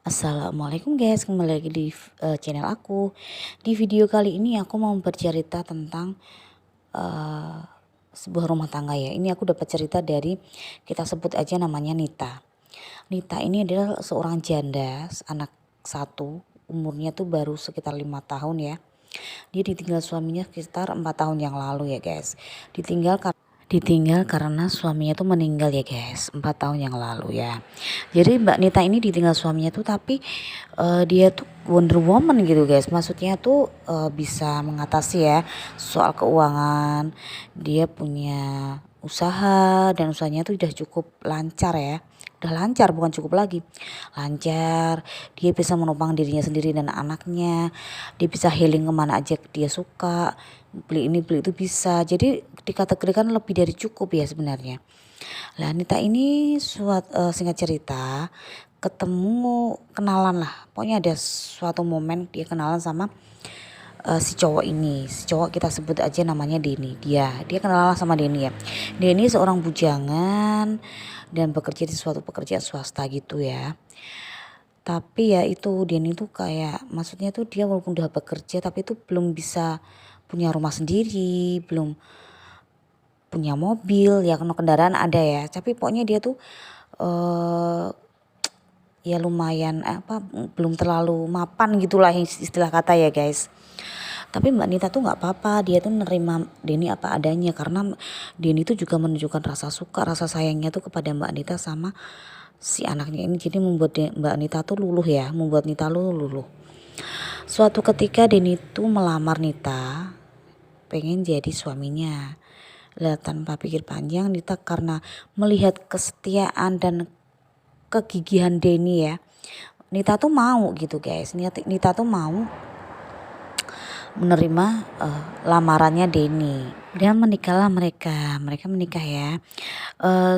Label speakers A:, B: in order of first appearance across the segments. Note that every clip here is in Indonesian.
A: Assalamualaikum guys, kembali lagi di channel aku. Di video kali ini aku mau bercerita tentang eh, sebuah rumah tangga ya. Ini aku dapat cerita dari, kita sebut aja namanya Nita. Nita ini adalah seorang janda, anak satu, umurnya tuh baru sekitar 5 tahun ya. Dia ditinggal suaminya sekitar 4 tahun yang lalu ya guys. Ditinggal karena suaminya tuh meninggal ya guys, 4 tahun yang lalu ya. Jadi Mbak Nita ini ditinggal suaminya tuh, tapi dia tuh Wonder Woman gitu guys. Maksudnya tuh bisa mengatasi ya soal keuangan. Dia punya usaha dan usahanya tuh udah cukup lancar ya. Udah lancar, bukan cukup lagi, lancar. Dia bisa menopang dirinya sendiri dan anaknya. Dia bisa healing kemana aja dia suka, beli ini beli itu bisa. Jadi dikategorikan lebih dari cukup ya sebenarnya. Lah Nita ini singkat cerita ketemu, kenalan lah. Pokoknya ada suatu momen dia kenalan sama si cowok ini. Si cowok kita sebut aja namanya Denny. Dia kenalan sama Denny ya. Denny seorang bujangan dan bekerja di suatu pekerjaan swasta gitu ya. Tapi ya itu Denny tuh kayak, maksudnya tuh dia walaupun udah bekerja tapi itu belum bisa punya rumah sendiri, belum punya mobil ya, karena kendaraan ada ya, tapi pokoknya dia tuh eh ya lumayan belum terlalu mapan gitulah istilah kata ya guys. Tapi Mbak Nita tuh nggak apa-apa, dia tuh nerima Denny apa adanya, karena Denny tuh juga menunjukkan rasa suka, rasa sayangnya tuh kepada Mbak Nita sama si anaknya ini. Jadi membuat Mbak Nita tuh luluh ya, membuat Nita luluh. Suatu ketika Denny tuh melamar Nita, pengen jadi suaminya. Lah tanpa pikir panjang Nita, karena melihat kesetiaan dan kegigihan Denny ya, Nita tuh mau gitu guys. Nita tuh mau menerima lamarannya Denny dan menikahlah mereka. Mereka menikah ya.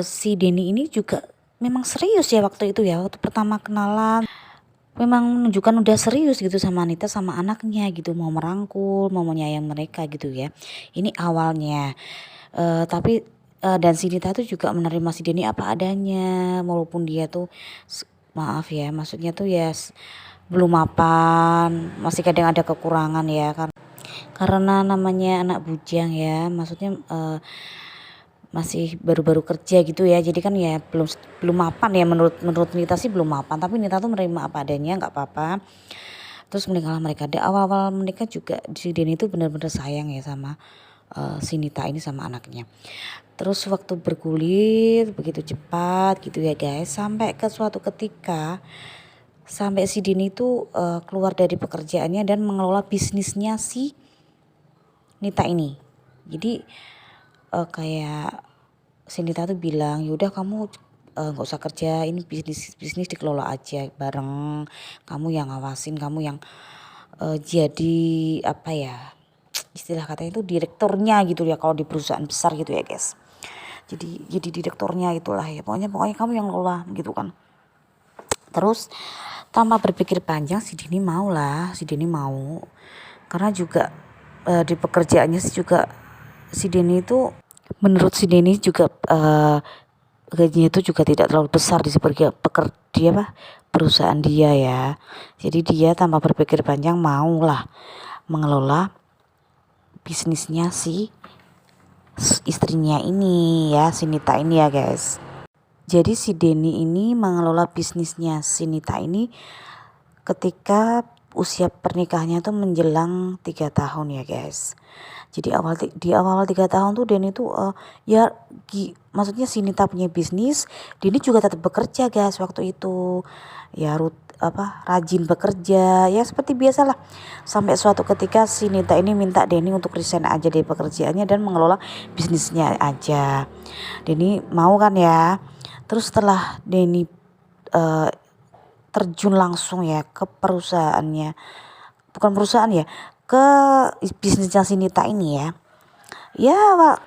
A: Si Denny ini juga memang serius ya waktu itu ya, waktu pertama kenalan memang menunjukkan udah serius gitu sama Nita sama anaknya gitu, mau merangkul, mau menyayang mereka gitu ya. Ini awalnya. Tapi dan si Nita tuh juga menerima si Denny apa adanya, walaupun dia tuh maaf ya, maksudnya tuh ya belum mapan, masih kadang ada kekurangan ya, karena namanya anak bujang ya, maksudnya masih baru-baru kerja gitu ya, jadi kan ya belum belum mapan ya, menurut Nita sih belum mapan, tapi Nita tuh menerima apa adanya, nggak apa-apa. Terus menikahlah mereka. Di awal-awal menikah juga si Denny itu benar-benar sayang ya sama si Nita ini sama anaknya. Terus waktu bergulir begitu cepat gitu ya guys, sampai ke suatu ketika sampai si Denny itu keluar dari pekerjaannya dan mengelola bisnisnya si Nita ini. Jadi kayak si Nita tuh bilang, yaudah kamu nggak usah kerja, ini bisnis dikelola aja bareng, kamu yang ngawasin, kamu yang jadi apa ya, istilah katanya itu direkturnya gitu ya kalau di perusahaan besar gitu ya guys. Jadi direkturnya itulah ya, pokoknya kamu yang ngelola gitu kan. Terus tanpa berpikir panjang si Denny mau lah, si Denny mau, karena juga di pekerjaannya sih juga si Denny itu, menurut si Denny juga gajinya itu juga tidak terlalu besar di pekerja perusahaan dia ya. Jadi dia tanpa berpikir panjang mau lah mengelola bisnisnya si istrinya ini ya, si Nita ini ya guys. Jadi si Denny ini mengelola bisnisnya si Nita ini ketika usia pernikahannya tuh menjelang 3 tahun ya guys. Jadi di awal 3 tahun tuh Denny tuh ya maksudnya si Nita punya bisnis, Denny juga tetap bekerja guys waktu itu. Ya rajin bekerja ya seperti biasalah. Sampai suatu ketika si Nita ini minta Denny untuk resign aja dari pekerjaannya dan mengelola bisnisnya aja. Denny mau kan ya. Terus setelah Denny terjun langsung ya ke perusahaannya, bukan perusahaan ya, ke bisnisnya si Nita ini ya. Ya Pak,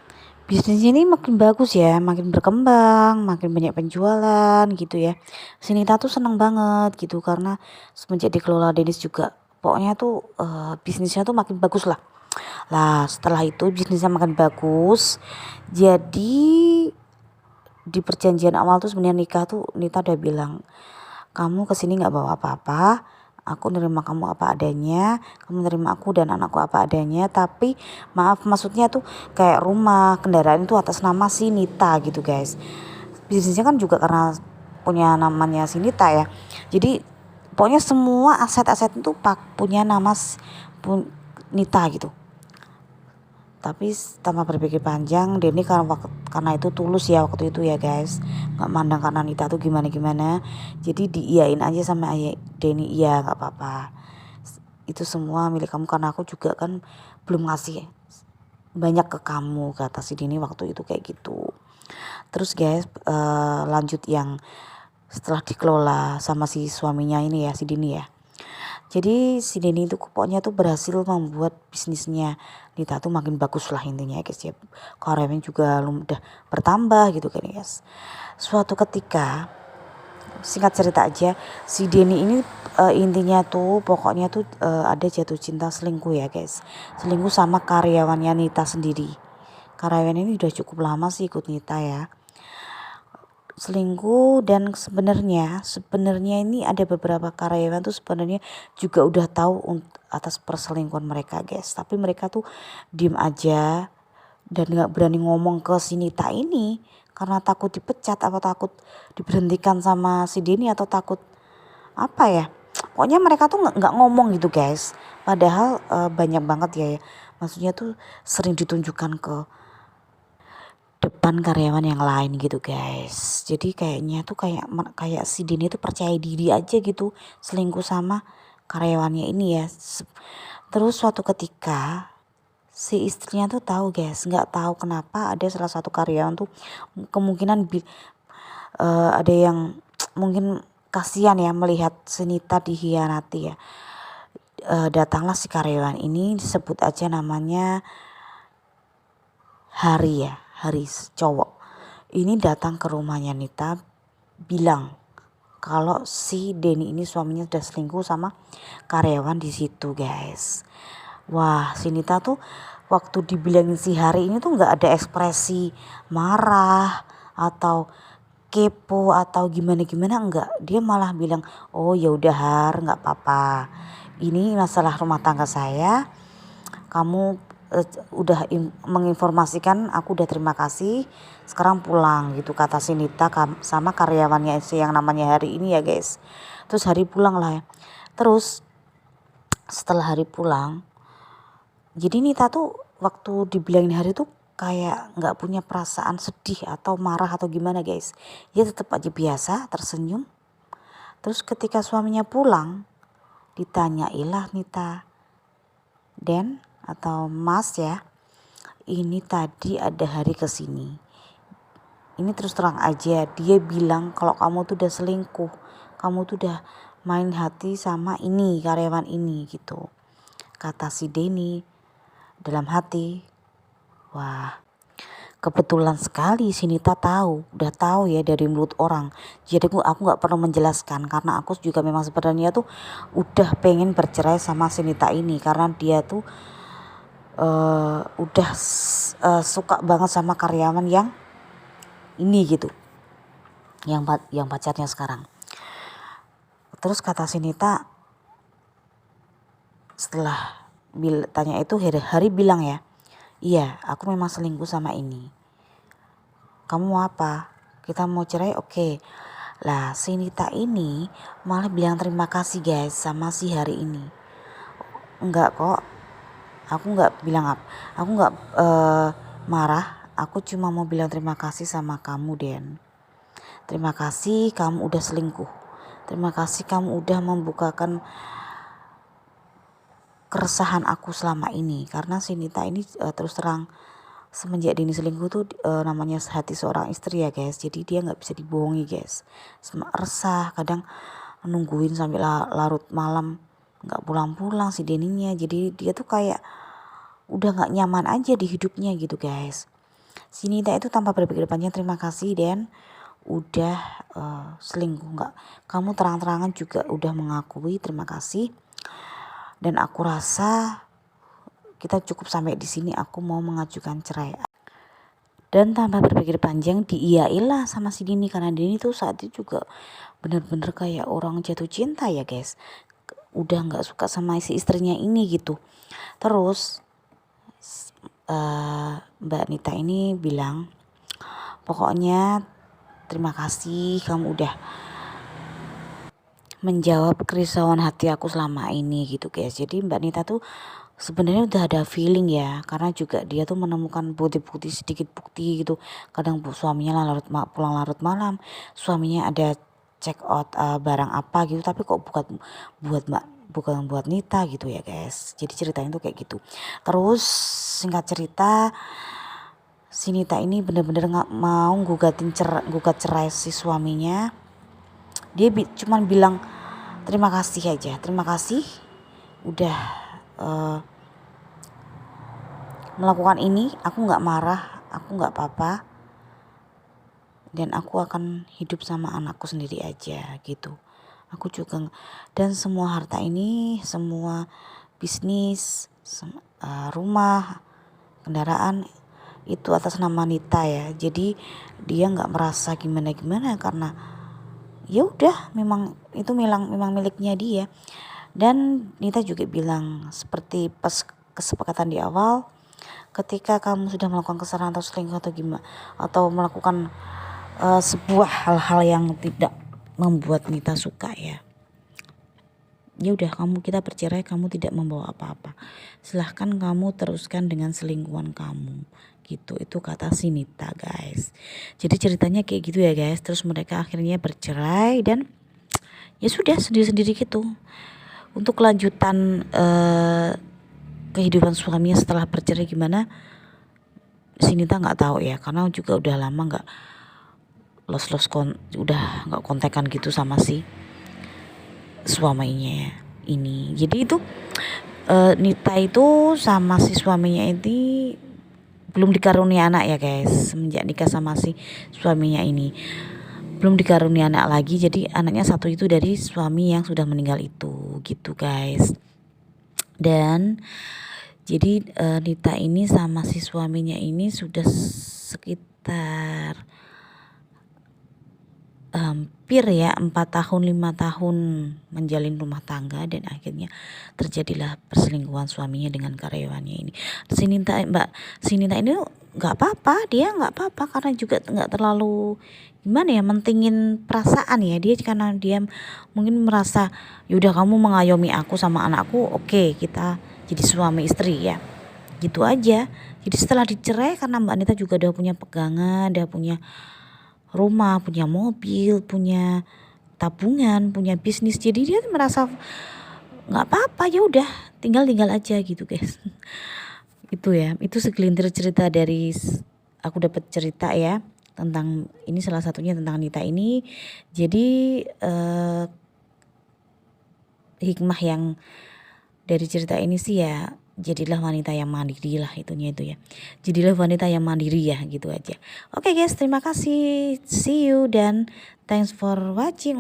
A: bisnisnya ini makin bagus ya, makin berkembang, makin banyak penjualan gitu ya. Si Nita tuh seneng banget gitu, karena semenjak dikelola Dennis juga, pokoknya tuh bisnisnya tuh makin bagus lah. Lah setelah itu bisnisnya makin bagus, jadi di perjanjian awal tuh sebenarnya nikah tuh Nita udah bilang, kamu kesini nggak bawa apa-apa, aku nerima kamu apa adanya, kamu nerima aku dan anakku apa adanya, tapi maaf maksudnya tuh kayak rumah, kendaraan itu atas nama si Nita gitu guys. Bisnisnya kan juga karena punya namanya si Nita ya. Jadi pokoknya semua aset-aset itu punya nama Nita gitu. Tapi tanpa berpikir panjang, Denny karena itu tulus ya waktu itu ya guys, nggak mandang karena Nita tuh gimana jadi diiyain aja sama ayah Denny, iya nggak apa-apa, itu semua milik kamu karena aku juga kan belum ngasih banyak ke kamu, kata si Denny waktu itu kayak gitu. Terus guys lanjut yang setelah dikelola sama si suaminya ini ya, si Denny ya. Jadi si Denny itu pokoknya tuh berhasil membuat bisnisnya Nita tuh makin bagus lah intinya ya guys ya. Karyawan juga udah bertambah gitu kan guys. Suatu ketika, singkat cerita aja, si Denny ini intinya tuh pokoknya tuh ada jatuh cinta, selingkuh ya guys. Selingkuh sama karyawannya Nita sendiri. Karyawan ini udah cukup lama sih ikut Nita ya. Selingkuh dan sebenarnya ini ada beberapa karyawan tuh sebenarnya juga udah tahu atas perselingkuhan mereka guys, tapi mereka tuh diem aja dan nggak berani ngomong ke si Nita ini karena takut dipecat atau takut diberhentikan sama si Denny atau takut apa ya, pokoknya mereka tuh nggak ngomong gitu guys, padahal banyak banget ya, maksudnya tuh sering ditunjukkan ke depan karyawan yang lain gitu guys. Jadi kayaknya tuh kayak si Denny tuh percaya diri aja gitu selingkuh sama karyawannya ini ya. Terus suatu ketika si istrinya tuh tahu guys, nggak tahu kenapa ada salah satu karyawan tuh kemungkinan ada yang mungkin kasihan ya melihat si Nita dihianati ya. Datanglah si karyawan ini, disebut aja namanya Hari ya, Hari cowok. Ini datang ke rumahnya Nita bilang kalau si Denny ini suaminya sudah selingkuh sama karyawan di situ guys. Wah, si Nita tuh waktu dibilangin si Hari ini tuh nggak ada ekspresi marah atau kepo atau gimana enggak. Dia malah bilang, oh ya udah Har, nggak apa-apa. Ini masalah rumah tangga saya. Kamu udah menginformasikan, aku udah terima kasih, sekarang pulang gitu, kata si Nita sama karyawannya yang namanya Hari ini ya guys. Terus Hari pulang lah ya. Terus setelah Hari pulang, jadi Nita tuh waktu dibilangin Hari tuh kayak nggak punya perasaan sedih atau marah atau gimana guys, dia tetap aja biasa tersenyum. Terus ketika suaminya pulang, ditanyailah Nita, Den atau Mas ya, ini tadi ada Hari kesini. Ini terus terang aja dia bilang kalau kamu tuh udah selingkuh, kamu tuh udah main hati sama ini karyawan ini gitu, kata si Denny dalam hati. Wah, kebetulan sekali si Nita udah tahu ya dari mulut orang. Jadi aku nggak perlu menjelaskan karena aku juga memang sebenarnya tuh udah pengen bercerai sama si Nita ini karena dia tuh udah suka banget sama karyawan yang ini gitu, yang pacarnya sekarang. Terus kata si Nita setelah tanya itu, Hari bilang ya, iya aku memang selingkuh sama ini. Kamu mau apa? Kita mau cerai, oke. Lah si Nita ini malah bilang terima kasih guys sama si Hari ini. Enggak kok, aku nggak bilang apa, aku nggak marah, aku cuma mau bilang terima kasih sama kamu Den. Terima kasih kamu udah selingkuh, terima kasih kamu udah membukakan keresahan aku selama ini. Karena si Nita ini terus terang semenjak Denny selingkuh tuh namanya hati seorang istri ya guys, jadi dia nggak bisa dibohongi guys. Resah, kadang nungguin sampai larut malam nggak pulang-pulang si Denny-nya. Jadi dia tuh kayak udah nggak nyaman aja di hidupnya gitu guys. Si Nita itu tanpa berpikir panjang, terima kasih Den udah selingkuh, nggak, kamu terang-terangan juga udah mengakui, terima kasih. Dan aku rasa kita cukup sampai di sini, aku mau mengajukan cerai. Dan tanpa berpikir panjang diiyailah sama si Dini, karena Dini tuh saat itu juga bener-bener kayak orang jatuh cinta ya guys, udah nggak suka sama si istrinya ini gitu. Terus Mbak Nita ini bilang, pokoknya terima kasih kamu udah menjawab kerisauan hati aku selama ini gitu guys. Jadi Mbak Nita tuh sebenarnya udah ada feeling ya, karena juga dia tuh menemukan bukti-bukti, sedikit bukti gitu. Kadang suaminya pulang larut malam, suaminya ada check out barang apa gitu, tapi kok bukan buat Nita gitu ya guys. Jadi ceritanya tuh kayak gitu. Terus singkat cerita, si Nita ini bener-bener nggak mau gugat cerai si suaminya. Dia cuman bilang terima kasih aja, terima kasih udah melakukan ini, aku nggak marah, aku nggak apa-apa, dan aku akan hidup sama anakku sendiri aja gitu. Aku juga, dan semua harta ini, semua bisnis, rumah, kendaraan itu atas nama Nita ya. Jadi dia nggak merasa gimana-gimana, karena ya udah memang itu memang miliknya dia. Dan Nita juga bilang seperti pas kesepakatan di awal, ketika kamu sudah melakukan kesalahan atau selingkuh atau gimana, atau melakukan sebuah hal-hal yang tidak membuat Nita suka ya udah, kita bercerai, kamu tidak membawa apa-apa, silahkan kamu teruskan dengan selingkuhan kamu gitu. Itu kata si Nita guys. Jadi ceritanya kayak gitu ya guys. Terus mereka akhirnya bercerai dan ya sudah sendiri-sendiri gitu. Untuk kelanjutan kehidupan suaminya setelah bercerai gimana, si Nita nggak tahu ya, karena juga udah lama nggak udah nggak kontekan gitu sama si suaminya ini. Jadi itu Nita itu sama si suaminya ini belum dikarunia anak ya guys. Semenjak nikah sama si suaminya ini belum dikarunia anak lagi. Jadi anaknya satu itu dari suami yang sudah meninggal itu gitu guys. Dan jadi Nita ini sama si suaminya ini sudah sekitar hampir ya 4 tahun 5 tahun menjalin rumah tangga, dan akhirnya terjadilah perselingkuhan suaminya dengan karyawannya ini. Si Nita ini nggak apa-apa, dia nggak apa-apa karena juga nggak terlalu gimana ya mentingin perasaan ya dia, karena dia mungkin merasa yaudah kamu mengayomi aku sama anakku, oke, kita jadi suami istri ya gitu aja. Jadi setelah dicerai, karena Mbak Nita juga udah punya pegangan, udah punya rumah, punya mobil, punya tabungan, punya bisnis, jadi dia merasa nggak apa-apa, ya udah tinggal aja gitu guys. Itu ya, itu segelintir cerita dari aku dapat cerita ya tentang ini, salah satunya tentang Nita ini. Jadi hikmah yang dari cerita ini sih ya, jadilah wanita yang mandiri lah, itunya itu ya. Jadilah wanita yang mandiri ya gitu aja. Oke guys, terima kasih. See you dan thanks for watching.